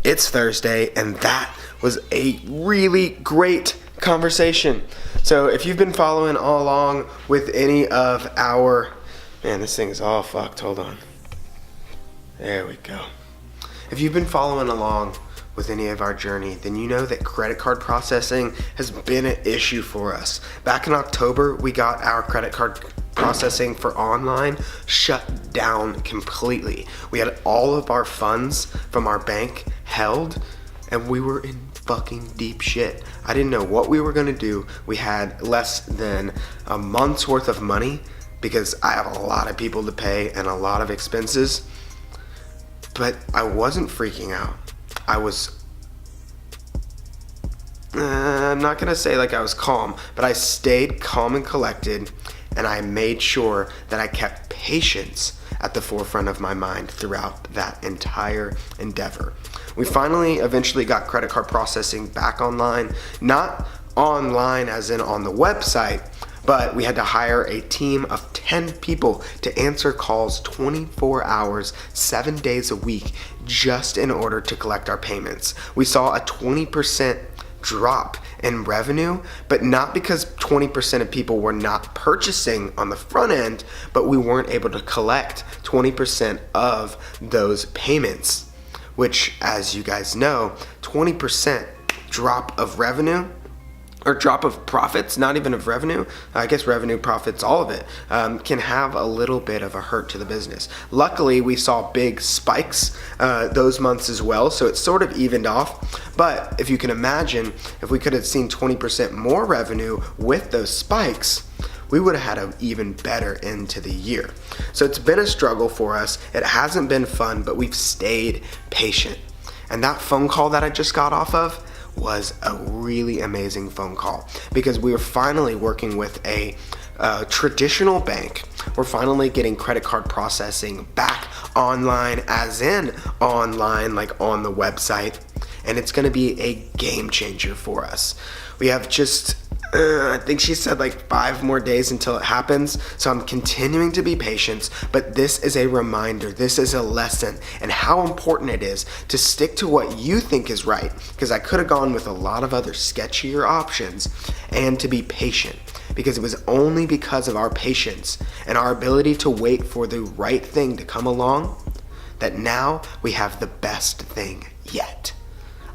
It's Thursday, and that was a really great conversation. So if you've been following all along with any of our... Man, this thing is all fucked. Hold on. There we go. If you've been following along with any of our journey, then you know that credit card processing has been an issue for us. Back in October, we got our credit card processing for online shut down completely. We had all of our funds from our bank held, and we were in fucking deep shit. I didn't know what we were gonna do. We had less than a month's worth of money because I have a lot of people to pay and a lot of expenses. But I wasn't freaking out. I was, I'm not gonna say like I was calm, but I stayed calm and collected, and I made sure that I kept patience at the forefront of my mind throughout that entire endeavor. We finally eventually got credit card processing back online, not online as in on the website, but we had to hire a team of 10 people to answer calls 24 hours, 7 days a week, just in order to collect our payments. We saw a 20% drop in revenue, but not because 20% of people were not purchasing on the front end, but we weren't able to collect 20% of those payments, which, as you guys know, 20% drop of revenue, or drop of profits, not even of revenue, I guess revenue, profits, all of it, can have a little bit of a hurt to the business. Luckily, we saw big spikes those months as well, so it sort of evened off. But if you can imagine, if we could have seen 20% more revenue with those spikes, we would have had an even better end to the year. So it's been a struggle for us. It hasn't been fun, but we've stayed patient. And that phone call that I just got off of was a really amazing phone call, because we were finally working with a traditional bank. We're finally getting credit card processing back online, as in online, like on the website, and it's going to be a game changer for us. We have just I think she said like 5 more days until it happens, so I'm continuing to be patient, but this is a reminder, this is a lesson, and how important it is to stick to what you think is right, because I could have gone with a lot of other sketchier options, and to be patient, because it was only because of our patience and our ability to wait for the right thing to come along that now we have the best thing yet.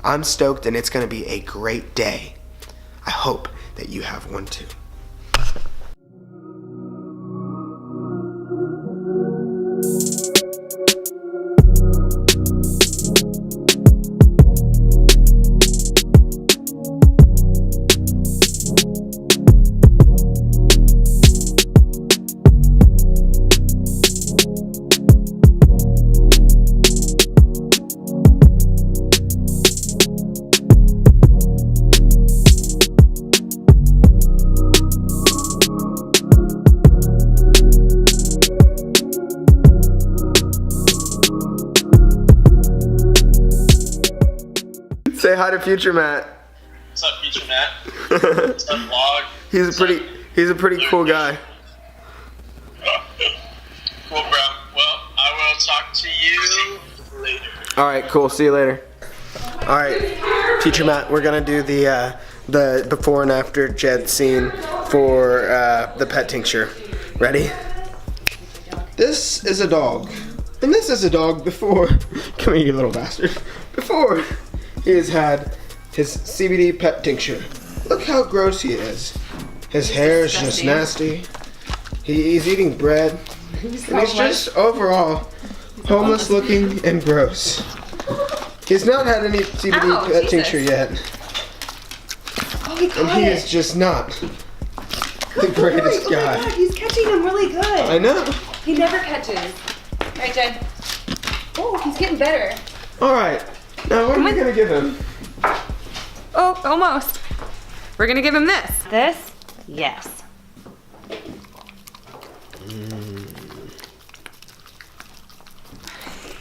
I'm stoked, and it's going to be a great day. I hope that you have one too. Say hi to Future Matt. What's up, Future Matt? What's up, vlog? He's a pretty cool guy. Cool, bro. Well, I will talk to you later. All right, cool. See you later. All right, Future Matt, we're gonna do the before and after Jed scene for the pet tincture. Ready? This is a dog, and this is a dog before. Come here, you little bastard. Before he has had his CBD pet tincture. Look how gross he is. His hair is just nasty. He's eating bread. And he's just overall homeless looking and gross. He's not had any CBD pet tincture yet. Oh, he and he is just not the greatest guy. Oh my God, he's catching them really good. I know. He never catches. Right, Jed? Oh, he's getting better. Alright. Now what are we gonna give him? Oh, almost. We're gonna give him this. This? Yes.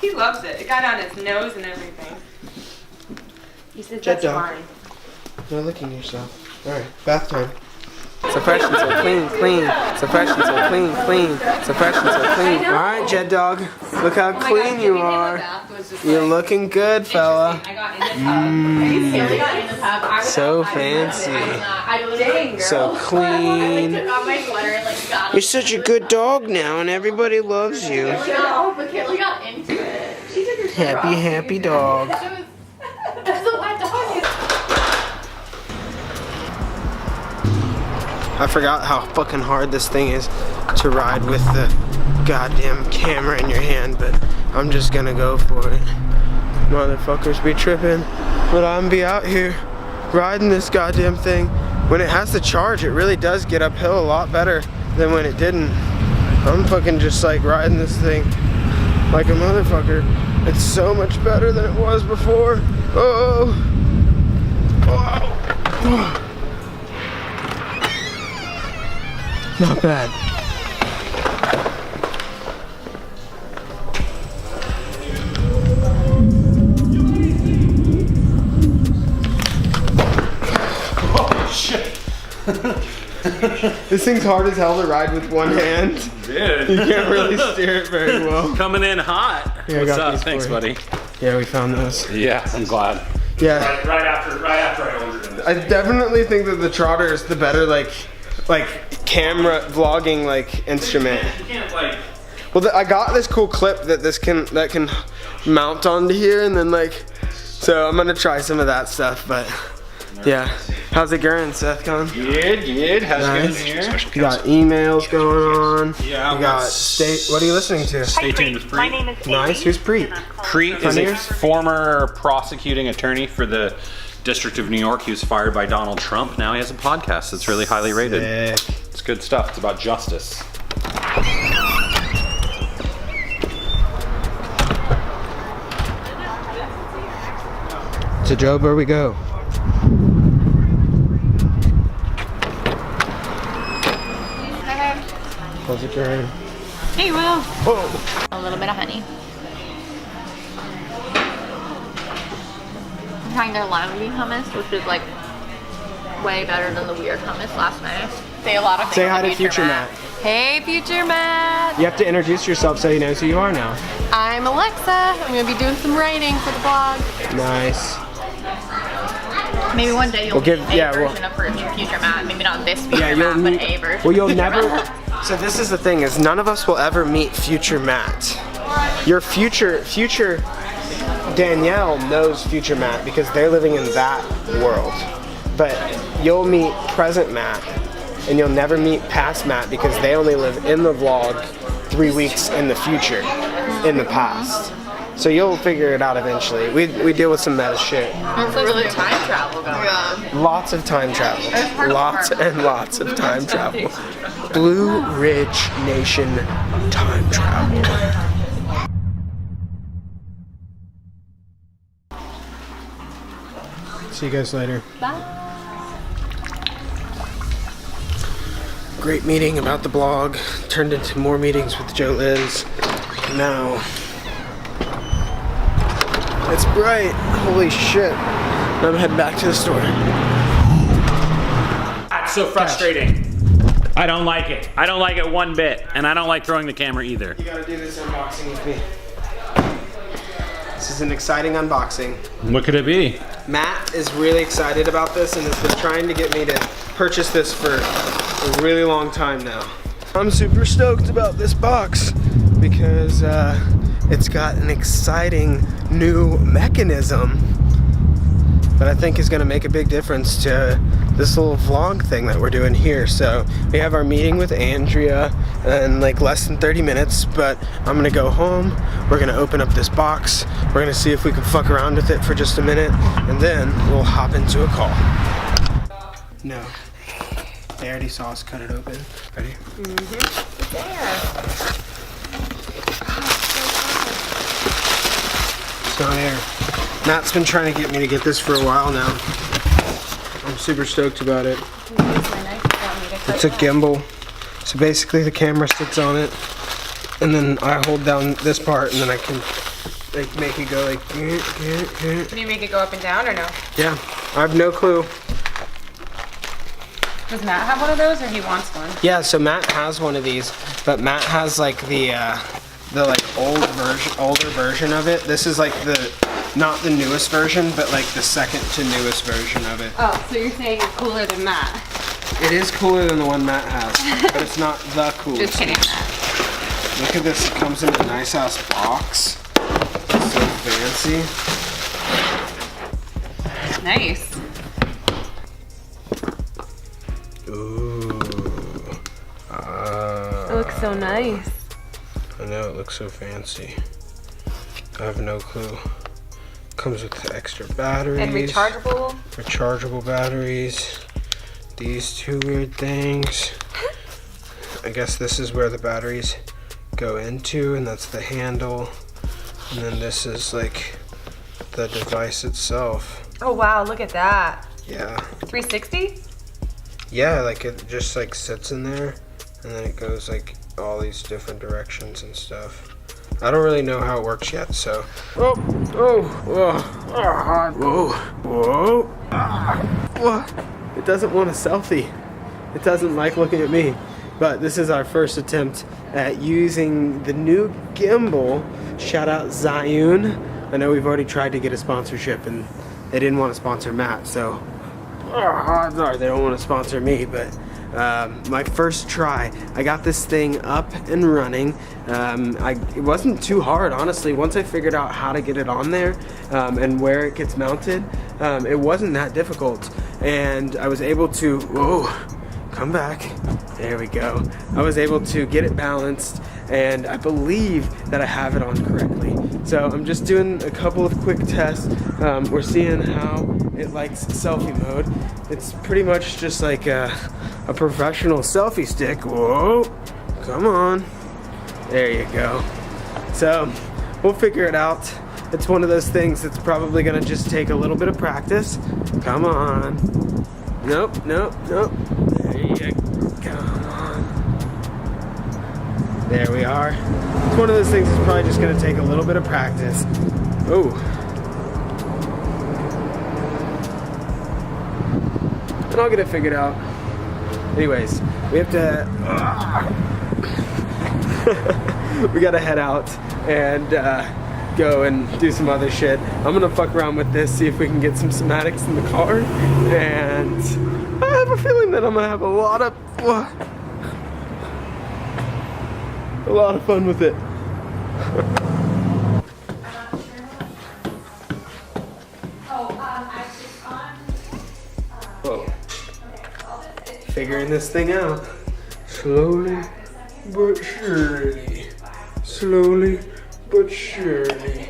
He loves it. It got on his nose and everything. He said Jed that's dog. fine. No licking yourself. Alright, bath time. Suppression so clean, clean. Suppression so clean, clean. Suppression so clean. Alright, Jed dog. Look how clean you are. was just You're like, looking good, fella. I got in the tub. Are you serious? I got in the tub. I was So outside. fancy. I literally, So clean. took off my sweater and like got You're such a good dog now, and everybody loves you. No, but Kayla got into it. She took her shirt off. Happy dog. That's the wet dog. I forgot how fucking hard this thing is to ride with the goddamn camera in your hand, but I'm just gonna go for it. Motherfuckers be tripping, but I'm be out here riding this goddamn thing. When it has to charge, it really does get uphill a lot better than when it didn't. I'm fucking just like riding this thing like a motherfucker. It's so much better than it was before. Oh. Oh. Not bad. Oh shit! This thing's hard as hell to ride with one hand. Dude. You can't really steer it very well. Coming in hot. Yeah, I What's got up? these Thanks, for you. buddy. Yeah, we found those. Yeah, I'm glad. Yeah. Right after I ordered them. I definitely think that the Trotter is the better like camera vlogging like instrument. You can't like. Well, I got this cool clip that can mount onto here, and then like, so I'm gonna try some of that stuff. But yeah, how's it going, Seth? Con? Good. How's it going here? You got emails going on. Yeah. You got state. What are you listening to? Stay tuned with My Preet. name is Nice. Amy. Who's Preet? Preet is a former prosecuting attorney for the District of New York. He was fired by Donald Trump. Now he has a podcast that's really highly rated. Sick. It's good stuff. It's about justice. To Job, where we go. How's it going? Hey, Will. Whoa. A little bit of honey. I'm trying their lime bean hummus, which is like way better than the weird hummus last night. Say a lot of things. Say hi to Future Matt. Hey, Future Matt. You have to introduce yourself so he knows who you are now. I'm Alexa. I'm gonna be doing some writing for the blog. Nice. Maybe one day you'll We'll give- meet a yeah, we'll- version of Future Matt. Maybe not this Future Yeah, you'll Matt, but meet. a version. Well, you'll of Future never. Matt. So this is the thing: is none of us will ever meet Future Matt. Your future Danielle knows Future Matt because they're living in that world. But you'll meet present Matt, and you'll never meet past Matt because they only live in the vlog 3 weeks in the future, in the past. So you'll figure it out eventually. We deal with some meta shit. It's really time travel going on. Lots of time travel. Lots and lots of time travel. Blue Ridge Nation time travel. See you guys later. Bye. Great meeting about the blog. Turned into more meetings with Joe Liz. Now it's bright. Holy shit. I'm heading back to the store. That's so frustrating. I don't like it. I don't like it one bit. And I don't like throwing the camera either. You gotta do this unboxing with me. This is an exciting unboxing. What could it be? Matt is really excited about this and has been trying to get me to purchase this for a really long time now. I'm super stoked about this box because it's got an exciting new mechanism that I think is going to make a big difference to this little vlog thing that we're doing here. So we have our meeting with Andrea in like less than 30 minutes, but I'm gonna go home. We're gonna open up this box. We're gonna see if we can fuck around with it for just a minute, and then we'll hop into a call. No. They already saw us cut it open. Ready? It's not air. Matt's been trying to get me to get this for a while now. I'm super stoked about it. It's a gimbal. So basically the camera sits on it, and then I hold down this part, and then I can like make it go like. Can you make it go up and down or no? Yeah, I have no clue. Does Matt have one of those or he wants one? Yeah, so Matt has one of these, but Matt has like the the like older version of it. This is like not the newest version, but like the second to newest version of it. Oh, so you're saying it's cooler than Matt? It is cooler than the one Matt has, but it's not the coolest. Just kidding, Matt. Look at this, it comes in a nice ass box. It's so fancy. Nice. Ooh. It looks so nice. I know, it looks so fancy. I have no clue. Comes with extra batteries. And rechargeable? Rechargeable batteries. These two weird things. I guess this is where the batteries go into, and that's the handle. And then this is like the device itself. Oh wow, look at that. Yeah. 360? Yeah, like it just like sits in there, and then it goes like all these different directions and stuff. I don't really know how it works yet, so. Whoa. It doesn't want a selfie. It doesn't like looking at me. But this is our first attempt at using the new gimbal. Shout out Zioon. I know we've already tried to get a sponsorship and they didn't want to sponsor Matt, so. Sorry, they don't want to sponsor me, but my first try, I got this thing up and running. It wasn't too hard, honestly. Once I figured out how to get it on there and where it gets mounted, it wasn't that difficult. And I was able to, come back. There we go. I was able to get it balanced, and I believe that I have it on correctly. So I'm just doing a couple of quick tests. We're seeing how it likes selfie mode. It's pretty much just like a professional selfie stick. Whoa, come on. There you go. So we'll figure it out. It's one of those things that's probably gonna just take a little bit of practice. Come on. Nope. There you go. Come on. There we are. It's one of those things that's probably just gonna take a little bit of practice. Oh. And I'll get it figured out. Anyways, we have to, we gotta head out and go and do some other shit. I'm gonna fuck around with this, see if we can get some somatics in the car, and I have a feeling that I'm gonna have a lot of fun with it. Whoa. Figuring this thing out. Slowly but surely. Slowly but surely.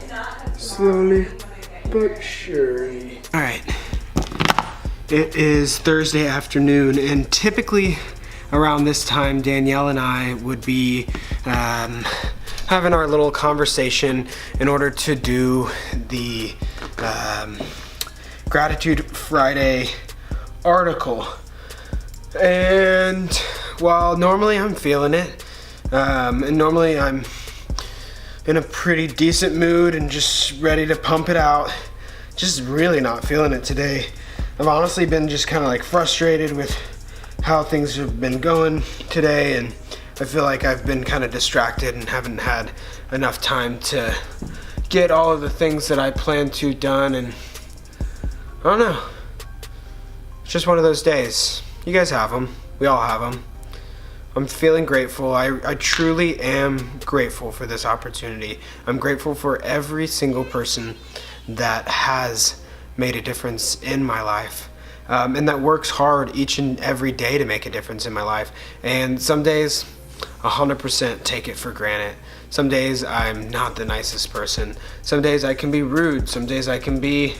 Slowly but surely. Alright. It is Thursday afternoon, and typically around this time Danielle and I would be having our little conversation in order to do the Gratitude Friday article. And while normally I'm feeling it, and normally I'm in a pretty decent mood and just ready to pump it out, just really not feeling it today. I've honestly been just kind of like frustrated with how things have been going today, and I feel like I've been kind of distracted and haven't had enough time to get all of the things that I planned to done, and I don't know. It's just one of those days. You guys have them. We all have them. I'm feeling grateful. I truly am grateful for this opportunity. I'm grateful for every single person that has made a difference in my life, and that works hard each and every day to make a difference in my life. And some days, 100% take it for granted. Some days I'm not the nicest person. Some days I can be rude. Some days I can be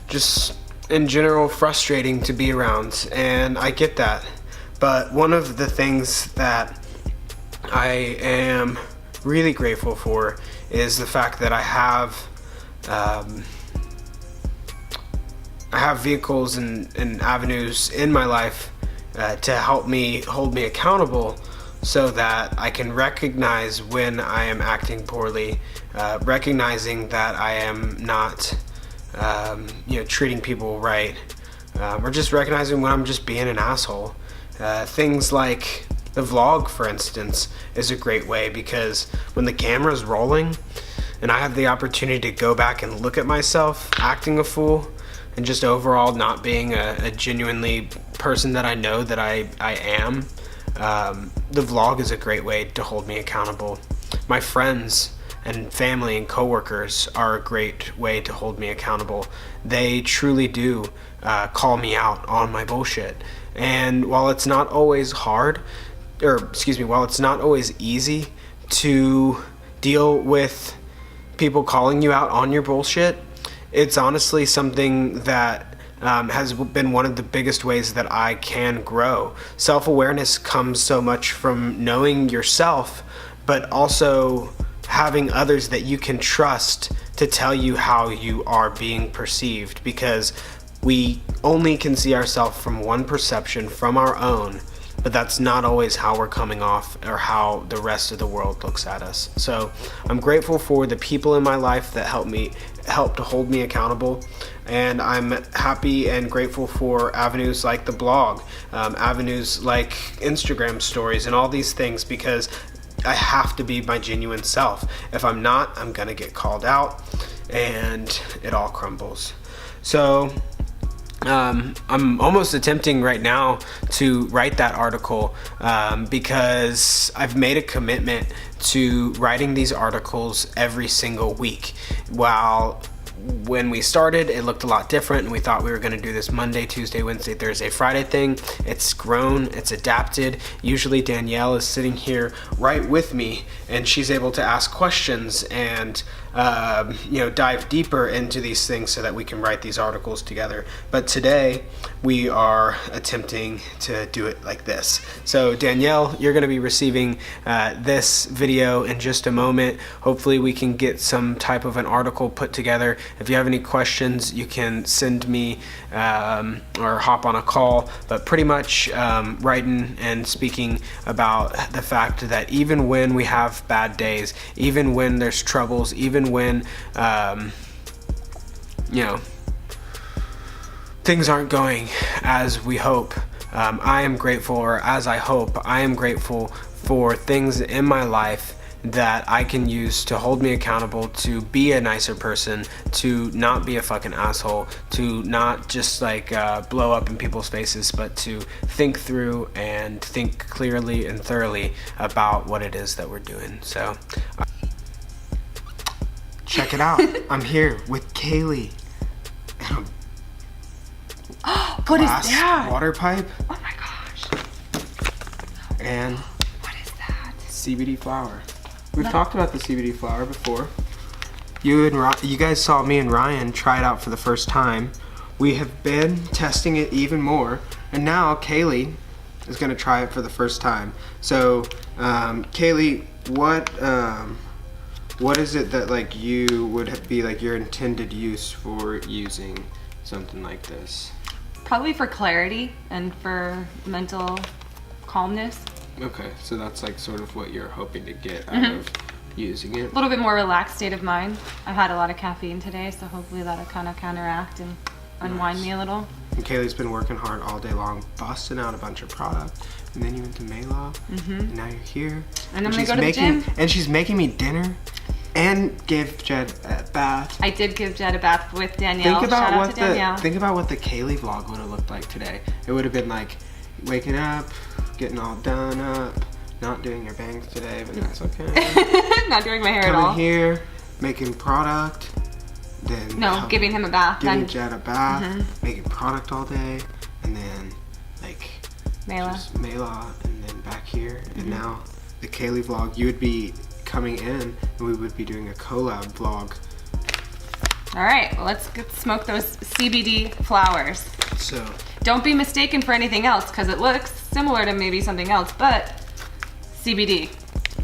just in general frustrating to be around, and I get that. But one of the things that I am really grateful for is the fact that I have vehicles and avenues in my life to help me hold me accountable, so that I can recognize when I am acting poorly, recognizing that I am not treating people right, or just recognizing when I'm just being an asshole. Things like The vlog, for instance, is a great way because when the camera's rolling and I have the opportunity to go back and look at myself acting a fool and just overall not being a genuinely person that I know that I am, the vlog is a great way to hold me accountable. My friends and family and coworkers are a great way to hold me accountable. They truly do call me out on my bullshit. And while it's not always while it's not always easy to deal with people calling you out on your bullshit, it's honestly something that has been one of the biggest ways that I can grow. Self-awareness comes so much from knowing yourself, but also having others that you can trust to tell you how you are being perceived, because we only can see ourselves from one perception, from our own, but that's not always how we're coming off or how the rest of the world looks at us. So I'm grateful for the people in my life that help to hold me accountable, and I'm happy and grateful for avenues like the blog, avenues like Instagram stories and all these things, because I have to be my genuine self. If I'm not, I'm gonna get called out and it all crumbles. So I'm almost attempting right now to write that article because I've made a commitment to writing these articles every single week. While when we started, it looked a lot different and we thought we were going to do this Monday, Tuesday, Wednesday, Thursday, Friday thing. It's grown, it's adapted. Usually Danielle is sitting here right with me and she's able to ask questions and dive deeper into these things so that we can write these articles together. But today we are attempting to do it like this. So Danielle, you're going to be receiving this video in just a moment. Hopefully we can get some type of an article put together. If you have any questions, you can send me or hop on a call, but pretty much writing and speaking about the fact that even when we have bad days, even when there's troubles, even when things aren't going as we hope, I am grateful, or as I hope, I am grateful for things in my life that I can use to hold me accountable, to be a nicer person, to not be a fucking asshole, to not just blow up in people's faces, but to think through and think clearly and thoroughly about what it is that we're doing. So check it out. I'm here with Kaylee. What is that? Water pipe. Oh my gosh. And What is that? CBD flower. We've talked about the CBD flower before. You guys saw me and Ryan try it out for the first time. We have been testing it even more, and now Kaylee is going to try it for the first time. So, Kaylee, what is it that you would be your intended use for using something like this? Probably for clarity and for mental calmness. Okay, so that's sort of what you're hoping to get out of using it. A little bit more relaxed state of mind. I've had a lot of caffeine today, so hopefully that'll kind of counteract and unwind me a little. And Kaylee's been working hard all day long, busting out a bunch of product. And then you went to Maylaw, and now you're here. And I'm gonna go to the gym. And she's making me dinner and gave Jed a bath. I did give Jed a bath with Danielle. Shout out to Danielle. Think about what the Kaylee vlog would have looked like today. It would have been waking up, getting all done up, not doing your bangs today, but that's okay. Not doing my hair at all. Coming here, making product, then giving him a bath. Giving Jed a bath, making product all day, and then Maylaw, and then back here, and now the Kaylee vlog. You would be coming in, and we would be doing a collab vlog. All right, well, let's smoke those CBD flowers. So don't be mistaken for anything else, because it looks similar to maybe something else, but CBD.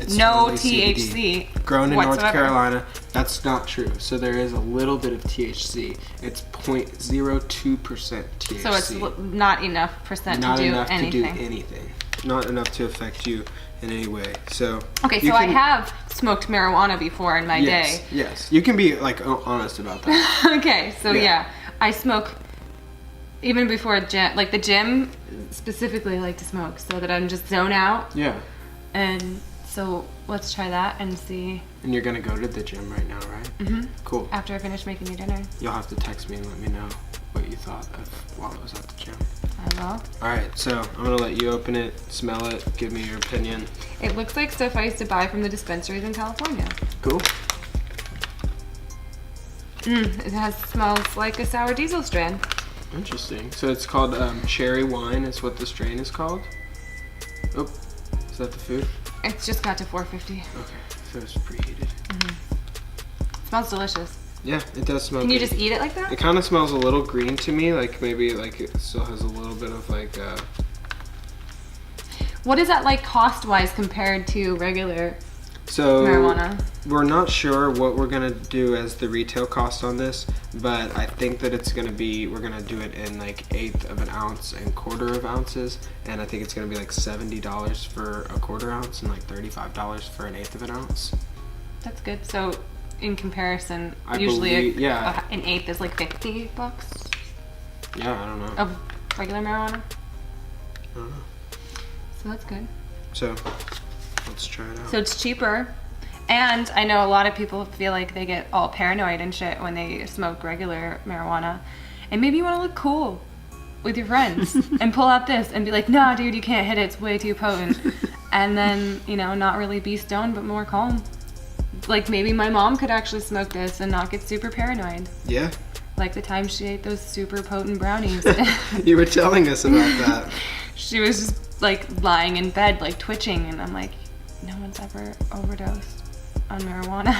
it's No totally THC CBD. Grown in whatsoever. North Carolina. That's not true. So there is a little bit of THC. It's 0.02% THC. So it's not enough percent not to do enough anything. to do anything. Not enough to affect you in any way. So Okay, so I have smoked marijuana before in my day. Yes, you can be honest about that. Okay, so yeah, I smoke even before gym, like the gym specifically, I like to smoke so that I'm just zone out. Yeah. And so let's try that and see. And you're gonna go to the gym right now, right? Mm-hmm. Cool. After I finish making your dinner. You'll have to text me and let me know what you thought of while I was at the gym. I will. Alright, so I'm gonna let you open it, smell it, give me your opinion. It looks like stuff I used to buy from the dispensaries in California. Cool. It smells like a sour diesel strain. Interesting. So it's called cherry wine is what the strain is called. Oh, is that the food? It's just got to 450. Okay, so it's preheated. It smells delicious. Yeah, it does smell Can you good. just eat it like that? It kind of smells a little green to me, like maybe like it still has a little bit of like What is that like cost-wise compared to regular so marijuana? we're not sure what we're gonna do as the retail cost on this, but I think that it's gonna be, we're gonna do it in like 1/8 of an ounce and 1/4 of ounces, and I think it's gonna be like $70 for a 1/4 ounce and like $35 for an 1/8 of an ounce. That's good. So in comparison, I usually believe- yeah. an 1/8 is like $50 Yeah, I don't know. of regular marijuana. I don't know. So that's good. So let's try it out. So it's cheaper. And I know a lot of people feel like they get all paranoid and shit when they smoke regular marijuana. And maybe you want to look cool with your friends and pull out this and be like, nah, dude, you can't hit it. It's way too potent. And then, you know, not really be stoned, but more calm. Like maybe my mom could actually smoke this and not get super paranoid. Yeah. Like the time she ate those super potent brownies. You were telling us about that. She was just like lying in bed, like twitching. And I'm like, no one's ever overdosed on marijuana.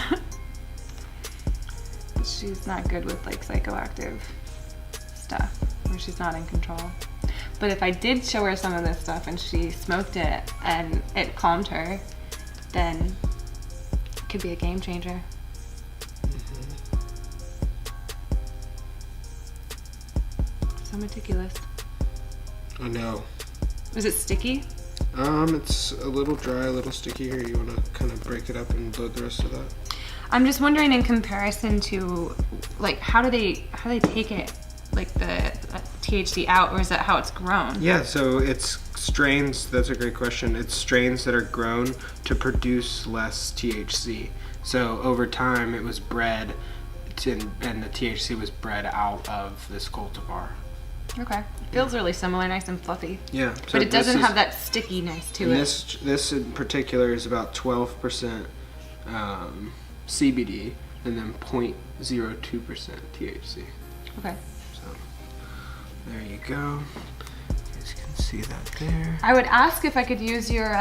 She's not good with like psychoactive stuff, or she's not in control. But if I did show her some of this stuff and she smoked it and it calmed her, then it could be a game changer. So meticulous. I know. Was it sticky? It's a little dry, a little sticky here. You want to kind of break it up and load the rest of that? I'm just wondering in comparison to like how do they take it, like the THC out, or is that how it's grown? Yeah, so it's strains, that's a great question. It's strains that are grown to produce less THC. So over time it was bred and the THC was bred out of this cultivar. Okay. Feels really similar, nice and fluffy. Yeah. So But it doesn't this is- have that stickiness to and it. This in particular is about 12% CBD and then 0.02% THC. Okay. So there you go. You guys can see that there. I would ask if I could use your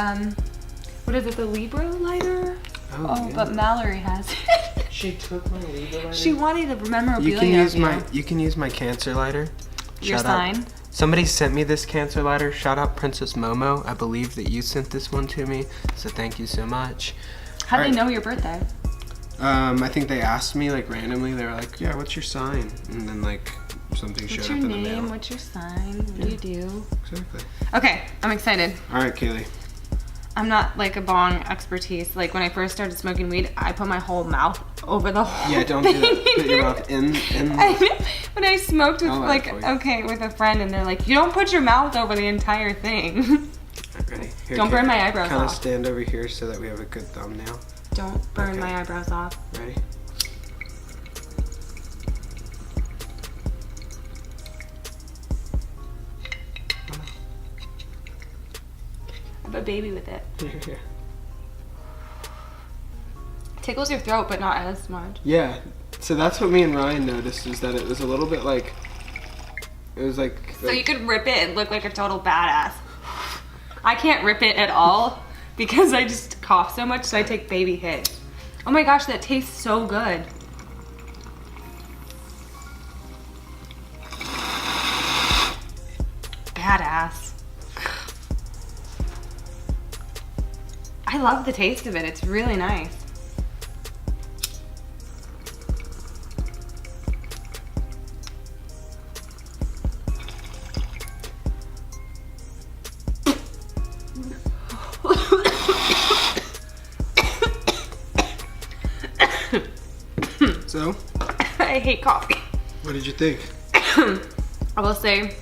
what is it, the Libra lighter? Oh, yeah. But Mallory has it. She took my Libra lighter. She wanted a memorabilia. You can use of my you can use my cancer lighter. Your Shout out- sign. Somebody sent me this cancer lighter. Shout out Princess Momo. I believe that you sent this one to me, so thank you so much. How'd they Alright. know your birthday? I think they asked me like randomly. They were like, "Yeah, what's your sign?" And then like something What's showed your up in the name? mail. What's your sign? What do you do? Exactly. Okay, I'm excited. All right, Kaylee. I'm not like a bong expertise. Like when I first started smoking weed, I put my whole mouth over the whole Yeah, don't thing. do that. Put your mouth in. When I smoked with I'll like light it for you. okay with a friend, and they're like, you don't put your mouth over the entire thing. Ready? Here, Don't burn Kaylee. my eyebrows Kind of off. stand over here so that we have a good thumbnail. Don't burn Okay. my eyebrows off. Ready? I have a baby with it. Tickles your throat, but not as much. Yeah. So that's what me and Ryan noticed, is that it was a little bit like, it was like. So you could rip it and look like a total badass. I can't rip it at all because I just cough so much, so I take baby hits. Oh my gosh, that tastes so good. Badass. I love the taste of it. It's really nice. So, I hate coffee. what did you think? I will say,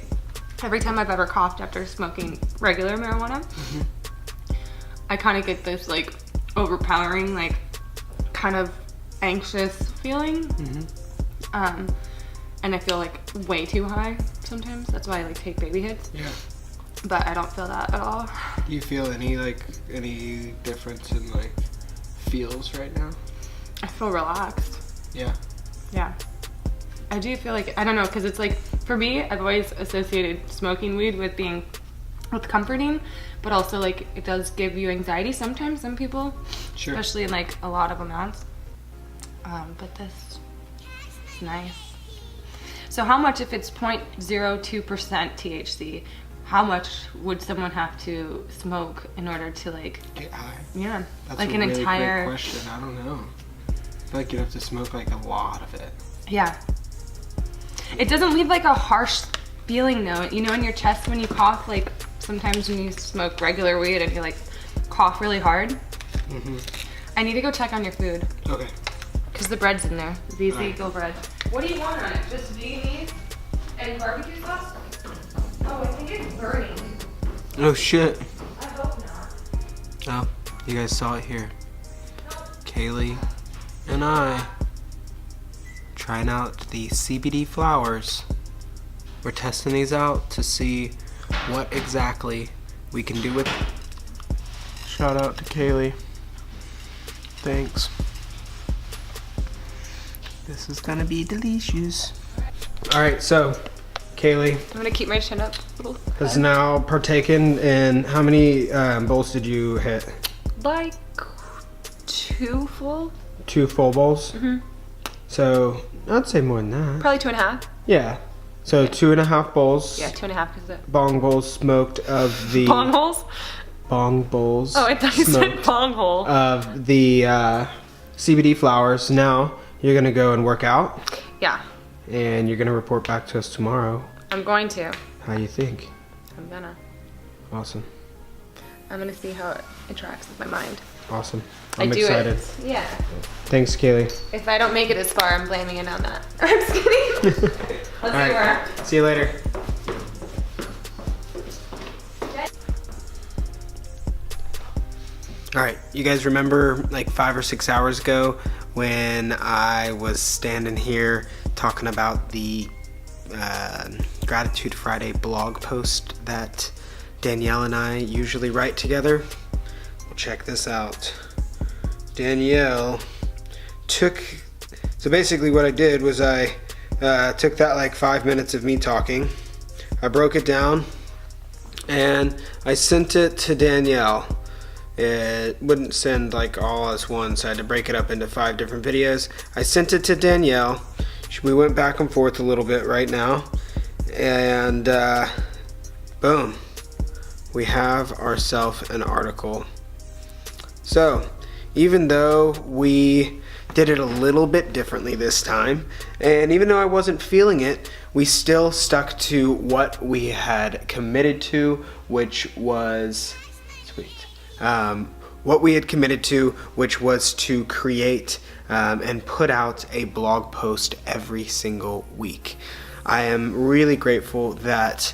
every time I've ever coughed after smoking regular marijuana, I kind of get this like overpowering, like kind of anxious feeling. And I feel like way too high sometimes. That's why I like take baby hits. Yeah. But I don't feel that at all. Do you feel any difference in like feels right now? I feel relaxed. Yeah. Yeah. I do feel like, I don't know, because it's like, for me, I've always associated smoking weed with comforting, but also like it does give you anxiety sometimes, some people, Sure. especially in like a lot of amounts. But this is nice. So how much, if it's 0.02% THC, how much would someone have to smoke in order to like Get high. Yeah, That's like a an really entire great question. I don't know. I feel like you'd have to smoke like a lot of it. Yeah. It doesn't leave like a harsh feeling though. You know, in your chest when you cough, like sometimes when you smoke regular weed and you like cough really hard. I need to go check on your food Okay. because the bread's in there. The Alright. Eagle bread. What do you want on it? Just Vietnamese and barbecue sauce? Oh, I think it's burning. Oh shit. I hope not. Oh, you guys saw it here. Kaylee and I trying out the CBD flowers. We're testing these out to see what exactly we can do with them. Shout out to Kaylee. Thanks. This is gonna be delicious. Alright, so Kaylee I'm gonna keep my chin up a little. has now partaken in, how many bowls did you hit? Like 2 full? 2 full bowls? So I'd say more than that. Probably 2.5. Yeah. So 2.5 bowls. Yeah, 2.5 is it. Bong bowls smoked of the Bong holes? bong bowls. Oh, I thought you said smoked bong hole. of the CBD flowers. Now you're gonna go and work out, Yeah, and you're gonna report back to us tomorrow. I'm going to. How you think? I'm gonna. Awesome. I'm gonna see how it interacts with my mind. Awesome. I I'm do excited. it. Yeah. Thanks, Kaylee. If I don't make it as far, I'm blaming it on that. I'm just kidding. Let's All see right. where. See you later. All right, you guys remember like 5 or 6 hours ago when I was standing here talking about the Gratitude Friday blog post that Danielle and I usually write together? Well, check this out. Danielle so basically what I did was I took that like 5 minutes of me talking, I broke it down, and I sent it to Danielle. It wouldn't send like all as one, so I had to break it up into 5 different videos. I sent it to Danielle. We went back and forth a little bit right now, and boom, we have ourselves an article. So even though we did it a little bit differently this time, and even though I wasn't feeling it, we still stuck to what we had committed to, which was what we had committed to, which was to create and put out a blog post every single week. I am really grateful that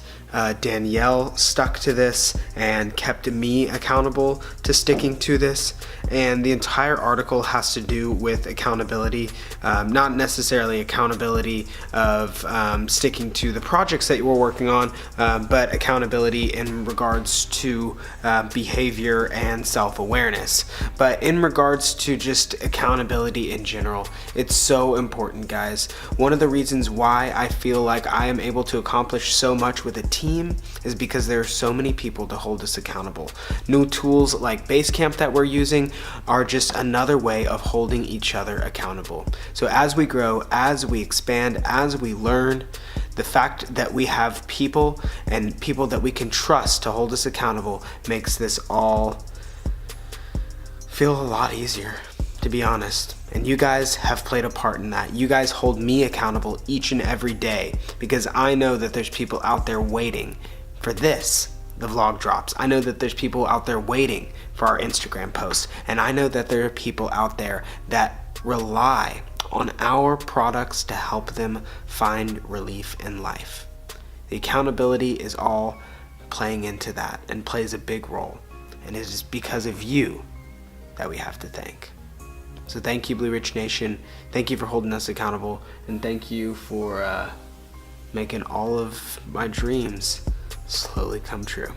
Danielle stuck to this and kept me accountable to sticking to this. And the entire article has to do with accountability, not necessarily accountability of sticking to the projects that you were working on, but accountability in regards to behavior and self-awareness. But in regards to just accountability in general, it's so important, guys. One of the reasons why I feel like I am able to accomplish so much with a team is because there are so many people to hold us accountable. New tools like Basecamp that we're using are just another way of holding each other accountable. So as we grow, as we expand, as we learn, the fact that we have people and people that we can trust to hold us accountable makes this all feel a lot easier, to be honest. And you guys have played a part in that. You guys hold me accountable each and every day because I know that there's people out there waiting for this, the vlog drops. I know that there's people out there waiting for our Instagram posts. And I know that there are people out there that rely on our products to help them find relief in life. The accountability is all playing into that and plays a big role. And it is because of you that we have to thank. So thank you, Blue Ridge Nation. Thank you for holding us accountable. And thank you for making all of my dreams slowly come true.